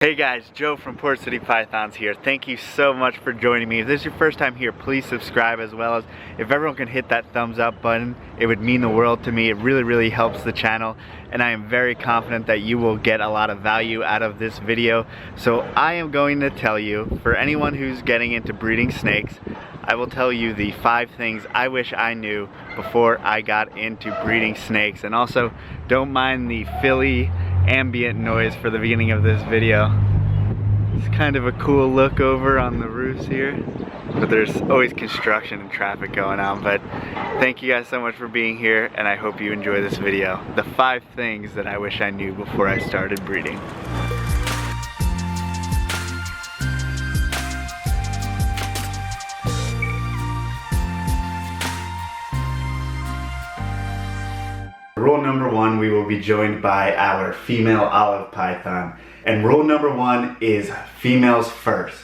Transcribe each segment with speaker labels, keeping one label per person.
Speaker 1: Hey guys, Joe from Theportcitypythons here. Thank you so much for joining me. If this is your first time here, please subscribe, as well as if everyone can hit that thumbs up button, it would mean the world to me. It really helps the channel, and I am very confident that you will get a lot of value out of this video. So I am going to tell you, for anyone who's getting into breeding snakes, I will tell you the 5 things I wish I knew before I got into breeding snakes. And also, don't mind the Philly ambient noise for the beginning of this video. It's kind of a cool look over on the roofs here, but there's always construction and traffic going on. But thank you guys so much for being here, and I hope you enjoy this video. The 5 things that I wish I knew before I started breeding. Rule number 1, we will be joined by our female olive python. And rule number 1 is females first.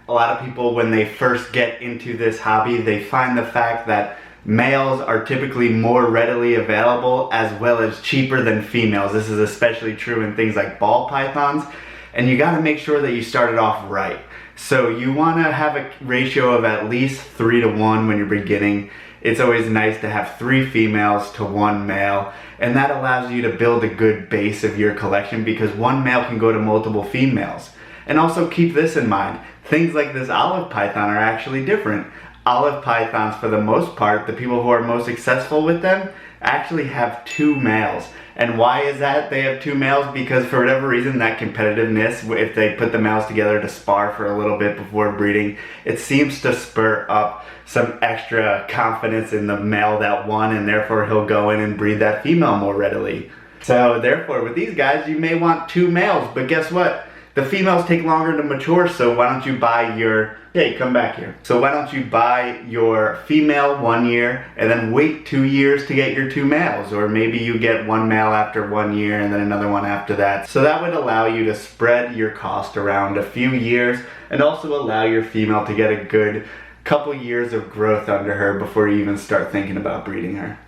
Speaker 1: A lot of people, when they first get into this hobby, they find the fact that males are typically more readily available as well as cheaper than females. This is especially true in things like ball pythons. And you gotta make sure that you start it off right. So you wanna have a ratio of at least 3 to 1 when you're beginning. It's always nice to have 3 females to 1 male, and that allows you to build a good base of your collection, because 1 male can go to multiple females. And also keep this in mind, things like this olive python are actually different. Olive pythons, for the most part, the people who are most successful with them actually have 2 males. And why is that they have 2 males? Because for whatever reason, that competitiveness, if they put the males together to spar for a little bit before breeding, it seems to spur up some extra confidence in the male that won, and therefore he'll go in and breed that female more readily. So therefore, with these guys, you may want 2 males, but guess what? The females take longer to mature, so why don't you buy your, hey, come back here. So why don't you buy your female 1 year and then wait 2 years to get your 2 males? Or maybe you get 1 male after 1 year and then another one after that. So that would allow you to spread your cost around a few years, and also allow your female to get a good couple years of growth under her before you even start thinking about breeding her.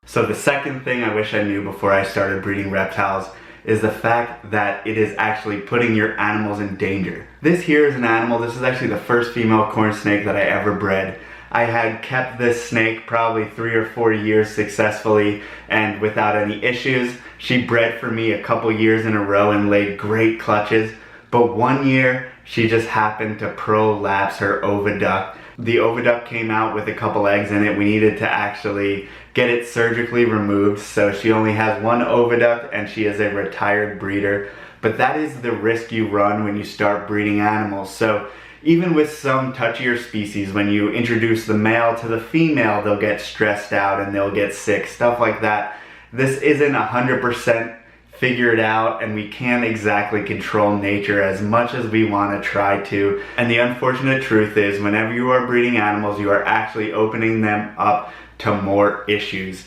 Speaker 1: So the second thing I wish I knew before I started breeding reptiles is the fact that it is actually putting your animals in danger. This here is an animal, this is actually the first female corn snake that I ever bred. I had kept this snake probably 3 or 4 years successfully and without any issues. She bred for me a couple years in a row and laid great clutches, but 1 year she just happened to prolapse her oviduct. The oviduct came out with a couple eggs in it. We needed to actually get it surgically removed, so she only has 1 oviduct and she is a retired breeder. But that is the risk you run when you start breeding animals. So even with some touchier species, when you introduce the male to the female, they'll get stressed out and they'll get sick, stuff like that. This isn't 100% figured out, and we can't exactly control nature as much as we want to try to. And the unfortunate truth is, whenever you are breeding animals, you are actually opening them up to more issues.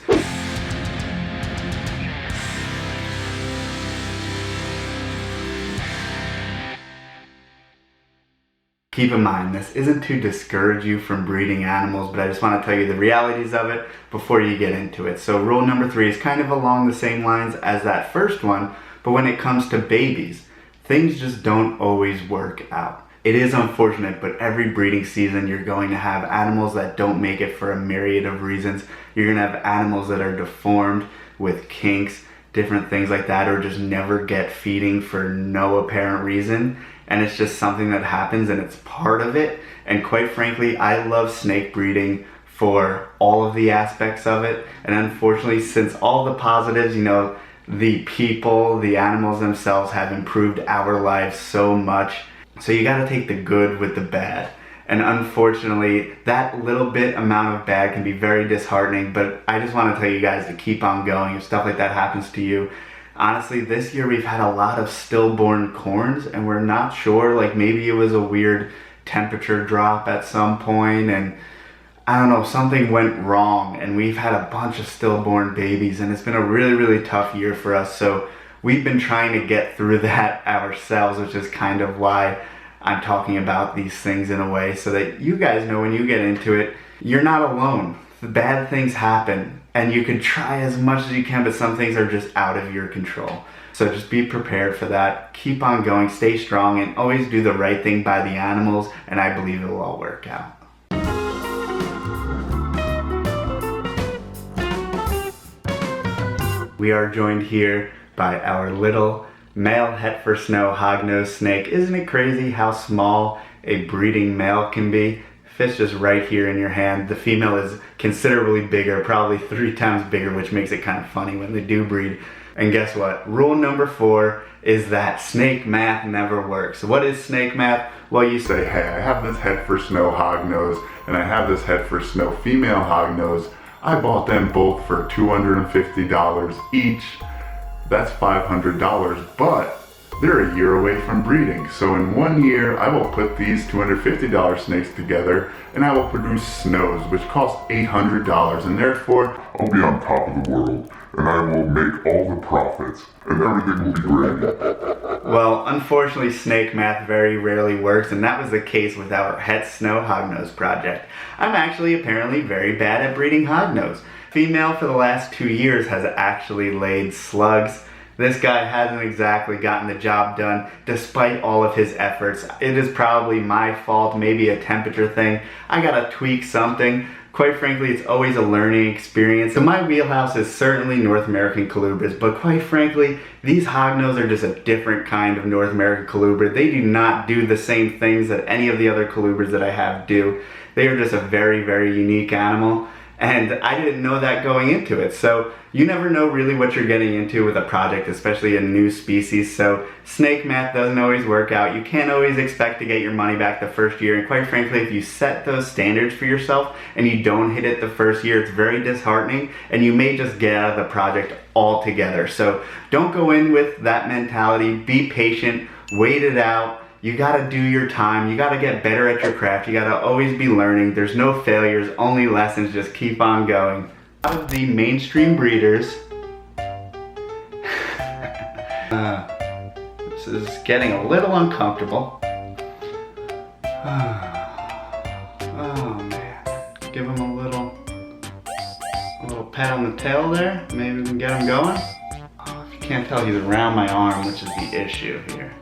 Speaker 1: Keep in mind, this isn't to discourage you from breeding animals, but I just want to tell you the realities of it before you get into it. So rule number 3 is kind of along the same lines as that first one, but when it comes to babies, things just don't always work out. It is unfortunate, but every breeding season you're going to have animals that don't make it for a myriad of reasons. You're going to have animals that are deformed with kinks, different things like that, or just never get feeding for no apparent reason. And it's just something that happens, and it's part of it. And quite frankly, I love snake breeding for all of the aspects of it. And unfortunately, since all the positives, you know, the people, the animals themselves have improved our lives so much. So you gotta take the good with the bad. And unfortunately, that little bit amount of bad can be very disheartening, but I just wanna tell you guys to keep on going if stuff like that happens to you. Honestly, this year we've had a lot of stillborn corns, and we're not sure, like maybe it was a weird temperature drop at some point, and I don't know, something went wrong, and we've had a bunch of stillborn babies, and it's been a really tough year for us. So we've been trying to get through that ourselves, which is kind of why I'm talking about these things in a way, so that you guys know when you get into it, you're not alone. The bad things happen. and you can try as much as you can, but some things are just out of your control. So just be prepared for that. Keep on going, stay strong, and always do the right thing by the animals, and I believe it will all work out. We are joined here by our little male Hetfer snow hognose snake. Isn't it crazy how small a breeding male can be? Fits just right here in your hand. The female is considerably bigger, probably 3 times bigger, which makes it kind of funny when they do breed. And guess what? Rule number 4 is that snake math never works. What is snake math? Well, you say, hey, I have this Hetfer snow hognose and I have this Hetfer snow female hognose. I bought them both for $250 each. That's $500, but they're a year away from breeding. So in 1 year, I will put these $250 snakes together and I will produce snows, which cost $800, and therefore,
Speaker 2: I'll be on top of the world and I will make all the profits and everything will be great.
Speaker 1: Well, unfortunately, snake math very rarely works, and that was the case with our Het Snow Hognose project. I'm actually apparently very bad at breeding hognose. Female for the last 2 years has actually laid slugs. This guy hasn't exactly gotten the job done despite all of his efforts. It is probably my fault, maybe a temperature thing. I gotta tweak something. Quite frankly, it's always a learning experience. So my wheelhouse is certainly North American colubras, but quite frankly, these hognose are just a different kind of North American colubra. They do not do the same things that any of the other colubras that I have do. They are just a very, very unique animal. And I didn't know that going into it. So you never know really what you're getting into with a project, especially a new species. So snake math doesn't always work out. You can't always expect to get your money back the first year. And quite frankly, if you set those standards for yourself and you don't hit it the first year, it's very disheartening and you may just get out of the project altogether. So don't go in with that mentality. Be patient, wait it out. You gotta do your time, you gotta get better at your craft, you gotta always be learning. There's no failures, only lessons, just keep on going. Out of the mainstream breeders, this is getting a little uncomfortable. Oh man, give him a little pat on the tail there, maybe we can get him going. Oh, if you can't tell, he's around my arm, which is the issue here.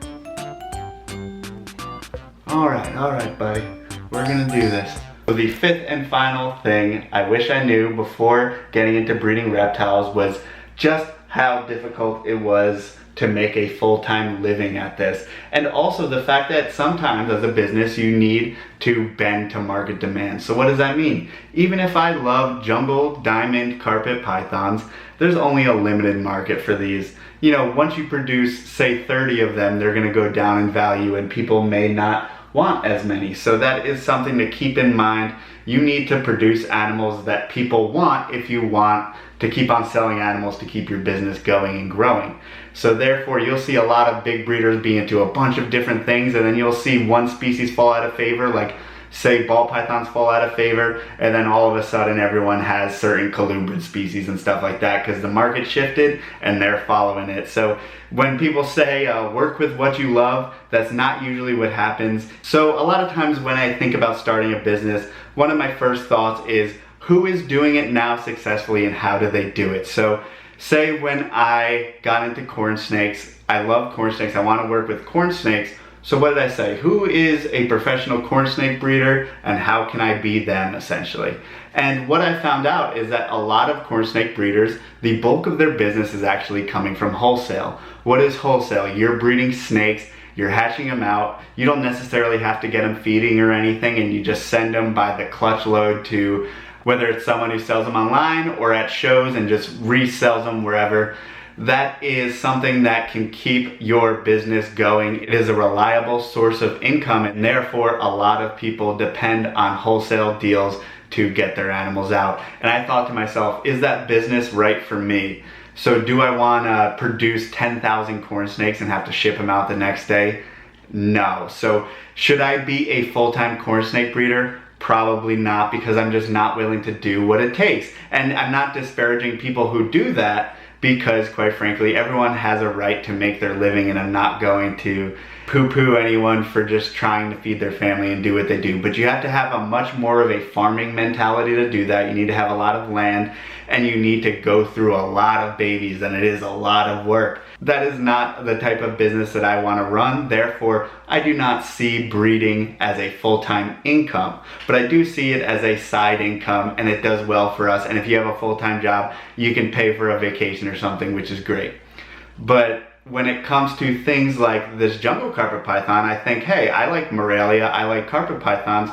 Speaker 1: All right, buddy. We're gonna do this. So the 5th and final thing I wish I knew before getting into breeding reptiles was just how difficult it was to make a full-time living at this. And also the fact that sometimes as a business you need to bend to market demand. So what does that mean? Even if I love jumbo diamond carpet pythons, there's only a limited market for these. You know, once you produce, say, 30 of them, they're gonna go down in value and people may not want as many. So that is something to keep in mind. You need to produce animals that people want if you want to keep on selling animals to keep your business going and growing. So therefore you'll see a lot of big breeders be into a bunch of different things, and then you'll see one species fall out of favor, like say ball pythons fall out of favor, and then all of a sudden everyone has certain colubrid species and stuff like that because the market shifted and they're following it. So when people say work with what you love, that's not usually what happens. So a lot of times when I think about starting a business, one of my first thoughts is who is doing it now successfully and how do they do it? So say when I got into corn snakes, I love corn snakes, I want to work with corn snakes. So what did I say? Who is a professional corn snake breeder and how can I be them essentially? And what I found out is that a lot of corn snake breeders, the bulk of their business is actually coming from wholesale. What is wholesale? You're breeding snakes, you're hatching them out, you don't necessarily have to get them feeding or anything, and you just send them by the clutch load to whether it's someone who sells them online or at shows and just resells them wherever. That is something that can keep your business going. It is a reliable source of income, and therefore a lot of people depend on wholesale deals to get their animals out. And I thought to myself, is that business right for me? So do I want to produce 10,000 corn snakes and have to ship them out the next day? No. So should I be a full-time corn snake breeder? Probably not, because I'm just not willing to do what it takes. And I'm not disparaging people who do that, because quite frankly, everyone has a right to make their living, and I'm not going to poo-poo anyone for just trying to feed their family and do what they do. But you have to have a much more of a farming mentality to do that. You need to have a lot of land, and you need to go through a lot of babies, and it is a lot of work. That is not the type of business that I want to run. Therefore, I do not see breeding as a full-time income, but I do see it as a side income, and it does well for us. And if you have a full-time job, you can pay for a vacation or something, which is great. But when it comes to things like this jungle carpet python, I think, hey, I like Morelia, I like carpet pythons.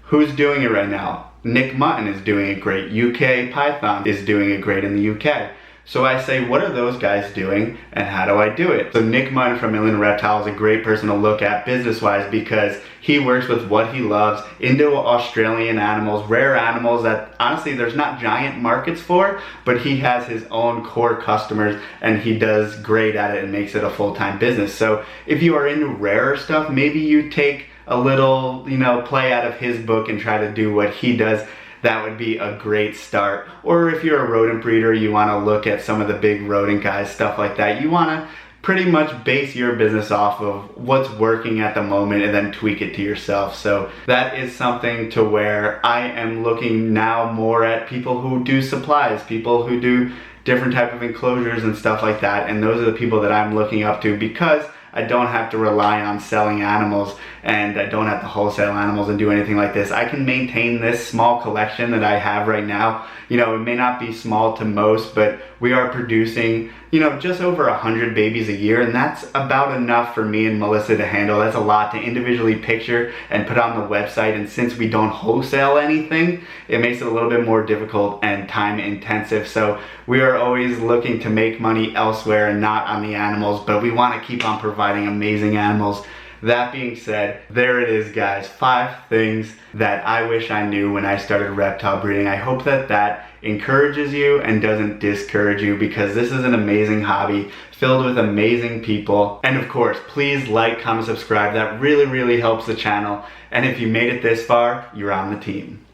Speaker 1: Who's doing it right now? Nick Mutton is doing it great. UK Python is doing it great in the UK. So I say, what are those guys doing and how do I do it? So Nick Mutton from Reptile is a great person to look at business-wise because he works with what he loves, Indo-Australian animals, rare animals that honestly there's not giant markets for, but he has his own core customers and he does great at it and makes it a full-time business. So if you are into rarer stuff, maybe you take a little, play out of his book and try to do what he does. That would be a great start. Or if you're a rodent breeder, you want to look at some of the big rodent guys, stuff like that. You want to pretty much base your business off of what's working at the moment and then tweak it to yourself. So that is something to where I am looking now more at people who do supplies, people who do different type of enclosures and stuff like that. And those are the people that I'm looking up to because I don't have to rely on selling animals and I don't have to wholesale animals and do anything like this. I can maintain this small collection that I have right now. It may not be small to most, but we are producing, just over 100 babies a year, and that's about enough for me and Melissa to handle. That's a lot to individually picture and put on the website, and since we don't wholesale anything, it makes it a little bit more difficult and time intensive. So we are always looking to make money elsewhere and not on the animals, but we want to keep on providing amazing animals. That being said, there it is, guys. 5 things that I wish I knew when I started reptile breeding. I hope that encourages you and doesn't discourage you because this is an amazing hobby filled with amazing people. And of course, please like, comment, subscribe. That really, really helps the channel. And if you made it this far, you're on the team.